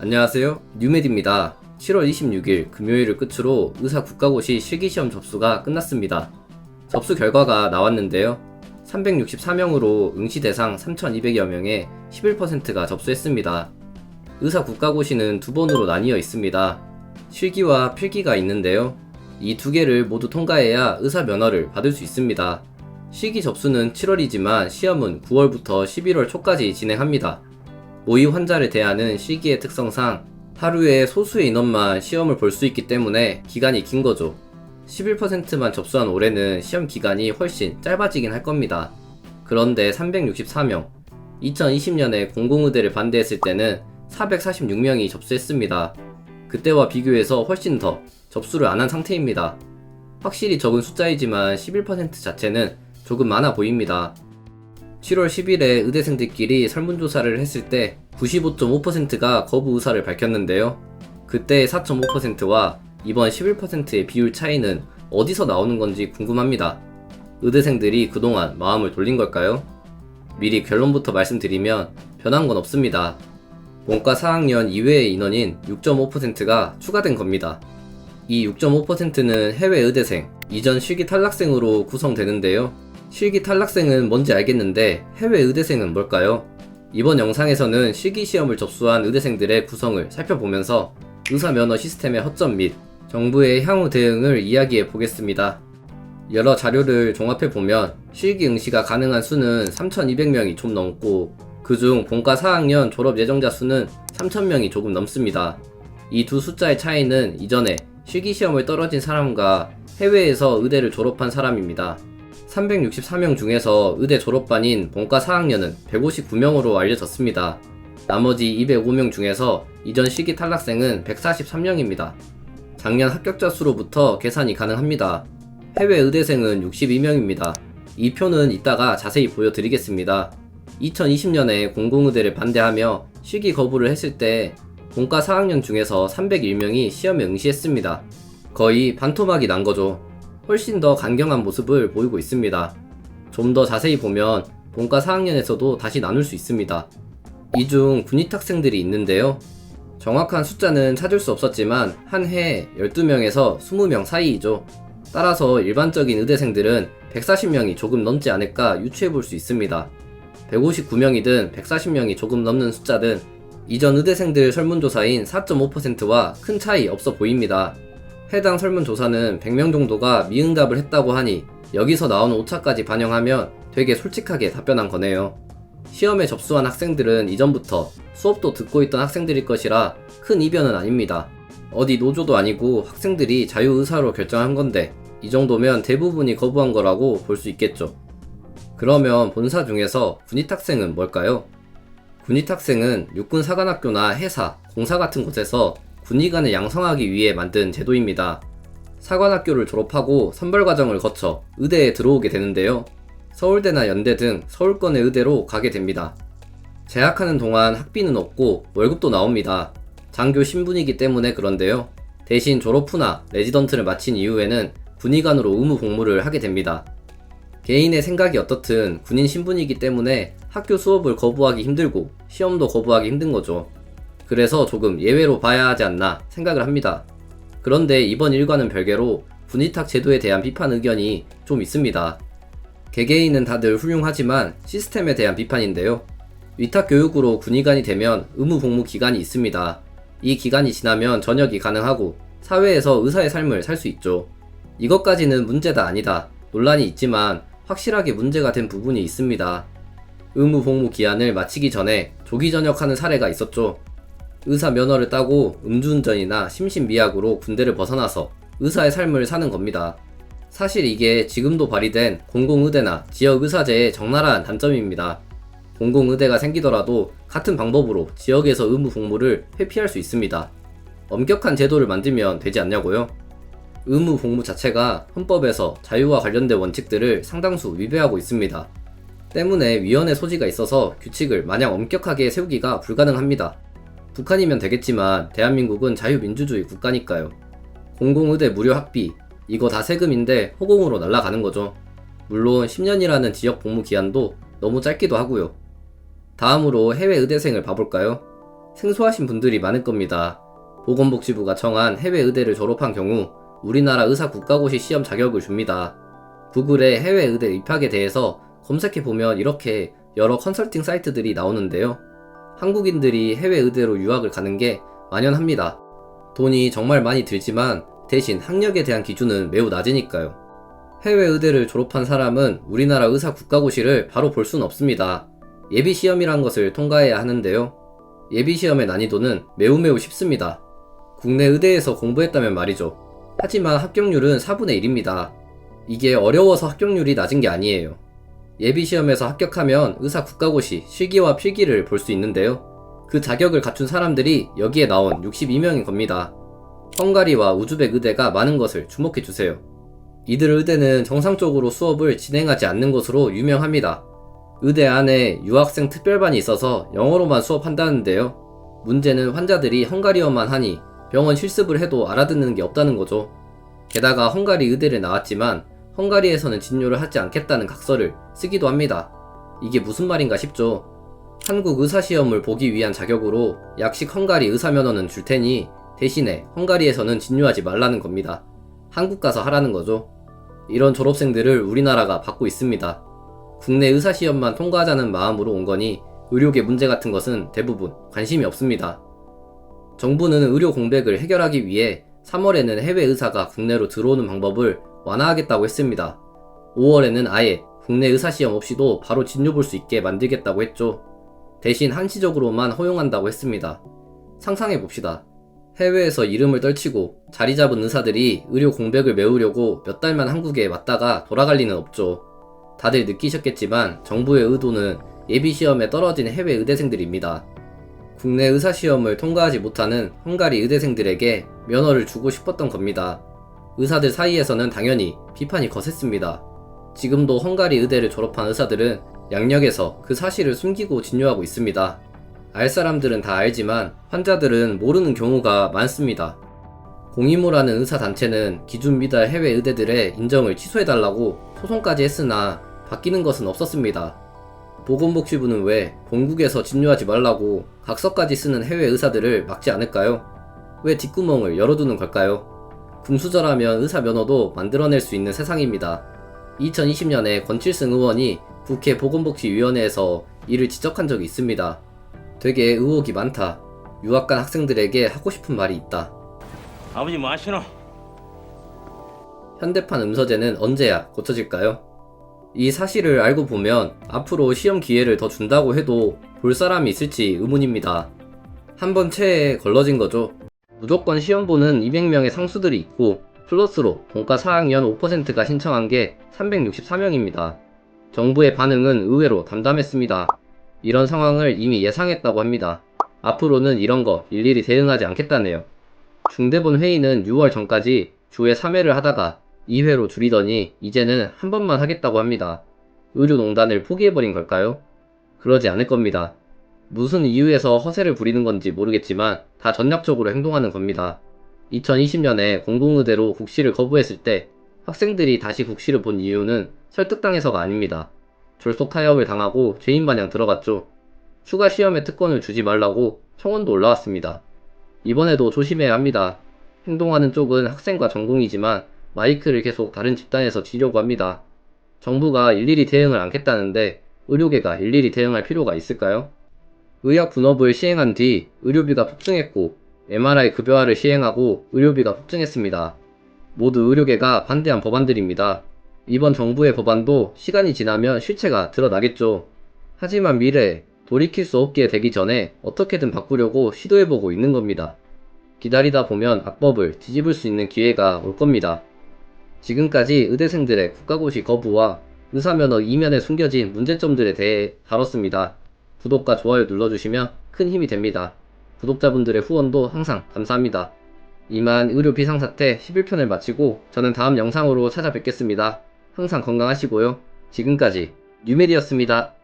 안녕하세요. 뉴메디입니다. 7월 26일 금요일을 끝으로 의사 국가고시 실기시험 접수가 끝났습니다. 접수 결과가 나왔는데요. 364명으로 응시 대상 3,200여 명에 11%가 접수했습니다. 의사 국가고시는 두 번으로 나뉘어 있습니다. 실기와 필기가 있는데요. 이 두 개를 모두 통과해야 의사 면허를 받을 수 있습니다. 실기 접수는 7월이지만 시험은 9월부터 11월 초까지 진행합니다. 모의 환자를 대하는 실기의 특성상 하루에 소수의 인원만 시험을 볼 수 있기 때문에 기간이 긴 거죠. 11%만 접수한 올해는 시험 기간이 훨씬 짧아지긴 할 겁니다. 그런데 364명, 2020년에 공공의대를 반대했을 때는 446명이 접수했습니다. 그때와 비교해서 훨씬 더 접수를 안 한 상태입니다. 확실히 적은 숫자이지만 11% 자체는 조금 많아 보입니다. 7월 10일에 의대생들끼리 설문조사를 했을 때 95.5%가 거부 의사를 밝혔는데요. 그때의 4.5%와 이번 11%의 비율 차이는 어디서 나오는 건지 궁금합니다. 의대생들이 그동안 마음을 돌린 걸까요? 미리 결론부터 말씀드리면 변한 건 없습니다. 본과 4학년 이외의 인원인 6.5%가 추가된 겁니다. 이 6.5%는 해외 의대생, 이전 실기 탈락생으로 구성되는데요. 실기 탈락생은 뭔지 알겠는데 해외 의대생은 뭘까요? 이번 영상에서는 실기시험을 접수한 의대생들의 구성을 살펴보면서 의사면허 시스템의 허점 및 정부의 향후 대응을 이야기해 보겠습니다. 여러 자료를 종합해보면 실기 응시가 가능한 수는 3,200명이 좀 넘고 그중 본과 4학년 졸업 예정자 수는 3,000명이 조금 넘습니다. 이 두 숫자의 차이는 이전에 실기시험을 떨어진 사람과 해외에서 의대를 졸업한 사람입니다. 364명 중에서 의대 졸업반인 본과 4학년은 159명으로 알려졌습니다. 나머지 205명 중에서 이전 실기 탈락생은 143명입니다. 작년 합격자 수로부터 계산이 가능합니다. 해외 의대생은 62명입니다. 이 표는 이따가 자세히 보여드리겠습니다. 2020년에 공공의대를 반대하며 실기 거부를 했을 때 본과 4학년 중에서 301명이 시험에 응시했습니다. 거의 반토막이 난 거죠. 훨씬 더 강경한 모습을 보이고 있습니다. 좀 더 자세히 보면 본과 4학년에서도 다시 나눌 수 있습니다. 이 중 군입학생들이 있는데요. 정확한 숫자는 찾을 수 없었지만 한 해에 12명에서 20명 사이이죠. 따라서 일반적인 의대생들은 140명이 조금 넘지 않을까 유추해 볼 수 있습니다. 159명이든 140명이 조금 넘는 숫자든 이전 의대생들 설문조사인 4.5%와 큰 차이 없어 보입니다. 해당 설문조사는 100명 정도가 미응답을 했다고 하니 여기서 나오는 오차까지 반영하면 되게 솔직하게 답변한 거네요. 시험에 접수한 학생들은 이전부터 수업도 듣고 있던 학생들일 것이라 큰 이변은 아닙니다. 어디 노조도 아니고 학생들이 자유의사로 결정한 건데 이 정도면 대부분이 거부한 거라고 볼 수 있겠죠. 그러면 본사 중에서 군입학생은 뭘까요? 군입학생은 육군사관학교나 해사, 공사 같은 곳에서 군의관을 양성하기 위해 만든 제도입니다. 사관학교를 졸업하고 선발과정을 거쳐 의대에 들어오게 되는데요. 서울대나 연대 등 서울권의 의대로 가게 됩니다. 재학하는 동안 학비는 없고 월급도 나옵니다. 장교 신분이기 때문에 그런데요. 대신 졸업 후나 레지던트를 마친 이후에는 군의관으로 의무 복무를 하게 됩니다. 개인의 생각이 어떻든 군인 신분이기 때문에 학교 수업을 거부하기 힘들고 시험도 거부하기 힘든 거죠. 그래서 조금 예외로 봐야 하지 않나 생각을 합니다. 그런데 이번 일과는 별개로 군의탁 제도에 대한 비판 의견이 좀 있습니다. 개개인은 다들 훌륭하지만 시스템에 대한 비판인데요. 위탁 교육으로 군의관이 되면 의무 복무 기간이 있습니다. 이 기간이 지나면 전역이 가능하고 사회에서 의사의 삶을 살 수 있죠. 이것까지는 문제다 아니다 논란이 있지만 확실하게 문제가 된 부분이 있습니다. 의무 복무 기한을 마치기 전에 조기 전역하는 사례가 있었죠. 의사 면허를 따고 음주운전이나 심신미약으로 군대를 벗어나서 의사의 삶을 사는 겁니다. 사실 이게 지금도 발의된 공공의대나 지역의사제의 적나라한 단점입니다. 공공의대가 생기더라도 같은 방법으로 지역에서 의무 복무를 회피할 수 있습니다. 엄격한 제도를 만들면 되지 않냐고요? 의무 복무 자체가 헌법에서 자유와 관련된 원칙들을 상당수 위배하고 있습니다. 때문에 위헌의 소지가 있어서 규칙을 마냥 엄격하게 세우기가 불가능합니다. 북한이면 되겠지만 대한민국은 자유민주주의 국가니까요. 공공의대 무료 학비, 이거 다 세금인데 허공으로 날아가는 거죠. 물론 10년이라는 지역 복무 기한도 너무 짧기도 하고요. 다음으로 해외 의대생을 봐볼까요? 생소하신 분들이 많을 겁니다. 보건복지부가 정한 해외 의대를 졸업한 경우 우리나라 의사 국가고시 시험 자격을 줍니다. 구글에 해외 의대 입학에 대해서 검색해보면 이렇게 여러 컨설팅 사이트들이 나오는데요. 한국인들이 해외 의대로 유학을 가는 게 만연합니다. 돈이 정말 많이 들지만 대신 학력에 대한 기준은 매우 낮으니까요. 해외 의대를 졸업한 사람은 우리나라 의사 국가고시를 바로 볼 수는 없습니다. 예비시험이란 것을 통과해야 하는데요. 예비시험의 난이도는 매우 쉽습니다. 국내 의대에서 공부했다면 말이죠. 하지만 합격률은 4분의 1입니다. 이게 어려워서 합격률이 낮은 게 아니에요. 예비시험에서 합격하면 의사 국가고시 실기와 필기를 볼 수 있는데요. 그 자격을 갖춘 사람들이 여기에 나온 62명인 겁니다. 헝가리와 우즈벡 의대가 많은 것을 주목해주세요. 이들 의대는 정상적으로 수업을 진행하지 않는 것으로 유명합니다. 의대 안에 유학생 특별반이 있어서 영어로만 수업한다는데요. 문제는 환자들이 헝가리어만 하니 병원 실습을 해도 알아듣는 게 없다는 거죠. 게다가 헝가리 의대를 나왔지만 헝가리에서는 진료를 하지 않겠다는 각서를 쓰기도 합니다. 이게 무슨 말인가 싶죠. 한국 의사시험을 보기 위한 자격으로 약식 헝가리 의사면허는 줄 테니 대신에 헝가리에서는 진료하지 말라는 겁니다. 한국 가서 하라는 거죠. 이런 졸업생들을 우리나라가 받고 있습니다. 국내 의사시험만 통과하자는 마음으로 온 거니 의료계 문제 같은 것은 대부분 관심이 없습니다. 정부는 의료 공백을 해결하기 위해 3월에는 해외 의사가 국내로 들어오는 방법을 완화하겠다고 했습니다. 5월에는 아예 국내 의사시험 없이도 바로 진료 볼 수 있게 만들겠다고 했죠. 대신 한시적으로만 허용한다고 했습니다. 상상해봅시다. 해외에서 이름을 떨치고 자리 잡은 의사들이 의료 공백을 메우려고 몇 달만 한국에 왔다가 돌아갈 리는 없죠. 다들 느끼셨겠지만 정부의 의도는 예비시험에 떨어진 해외 의대생들입니다. 국내 의사시험을 통과하지 못하는 헝가리 의대생들에게 면허를 주고 싶었던 겁니다. 의사들 사이에서는 당연히 비판이 거셌습니다. 지금도 헝가리 의대를 졸업한 의사들은 양력에서 그 사실을 숨기고 진료하고 있습니다. 알 사람들은 다 알지만 환자들은 모르는 경우가 많습니다. 공이모라는 의사단체는 기준 미달 해외 의대들의 인정을 취소해달라고 소송까지 했으나 바뀌는 것은 없었습니다. 보건복지부는 왜 본국에서 진료하지 말라고 각서까지 쓰는 해외 의사들을 막지 않을까요? 왜 뒷구멍을 열어두는 걸까요? 금수저라면 의사 면허도 만들어낼 수 있는 세상입니다. 2020년에 권칠승 의원이 국회 보건복지위원회에서 이를 지적한 적이 있습니다. 되게 의혹이 많다. 유학 간 학생들에게 하고 싶은 말이 있다. 아버지 뭐 하시노? 현대판 음서제는 언제야 고쳐질까요? 이 사실을 알고 보면 앞으로 시험 기회를 더 준다고 해도 볼 사람이 있을지 의문입니다. 한번 체에 걸러진 거죠. 무조건 시험 보는 200명의 상수들이 있고 플러스로 본과 4학년 5%가 신청한 게 364명입니다. 정부의 반응은 의외로 담담했습니다. 이런 상황을 이미 예상했다고 합니다. 앞으로는 이런 거 일일이 대응하지 않겠다네요. 중대본 회의는 6월 전까지 주에 3회를 하다가 2회로 줄이더니 이제는 한 번만 하겠다고 합니다. 의료농단을 포기해버린 걸까요? 그러지 않을 겁니다. 무슨 이유에서 허세를 부리는 건지 모르겠지만 다 전략적으로 행동하는 겁니다. 2020년에 공공의대로 국시를 거부했을 때 학생들이 다시 국시를 본 이유는 설득당해서가 아닙니다. 졸속 타협을 당하고 죄인마냥 들어갔죠. 추가 시험에 특권을 주지 말라고 청원도 올라왔습니다. 이번에도 조심해야 합니다. 행동하는 쪽은 학생과 전공이지만 마이크를 계속 다른 집단에서 쥐려고 합니다. 정부가 일일이 대응을 않겠다는데 의료계가 일일이 대응할 필요가 있을까요? 의약 분업을 시행한 뒤 의료비가 폭증했고 MRI 급여화를 시행하고 의료비가 폭증했습니다. 모두 의료계가 반대한 법안들입니다. 이번 정부의 법안도 시간이 지나면 실체가 드러나겠죠. 하지만 미래에 돌이킬 수 없게 되기 전에 어떻게든 바꾸려고 시도해보고 있는 겁니다. 기다리다 보면 악법을 뒤집을 수 있는 기회가 올 겁니다. 지금까지 의대생들의 국가고시 거부와 의사면허 이면에 숨겨진 문제점들에 대해 다뤘습니다. 구독과 좋아요 눌러주시면 큰 힘이 됩니다. 구독자분들의 후원도 항상 감사합니다. 이만 의료 비상사태 11편을 마치고 저는 다음 영상으로 찾아뵙겠습니다. 항상 건강하시고요. 지금까지 뉴메디였습니다.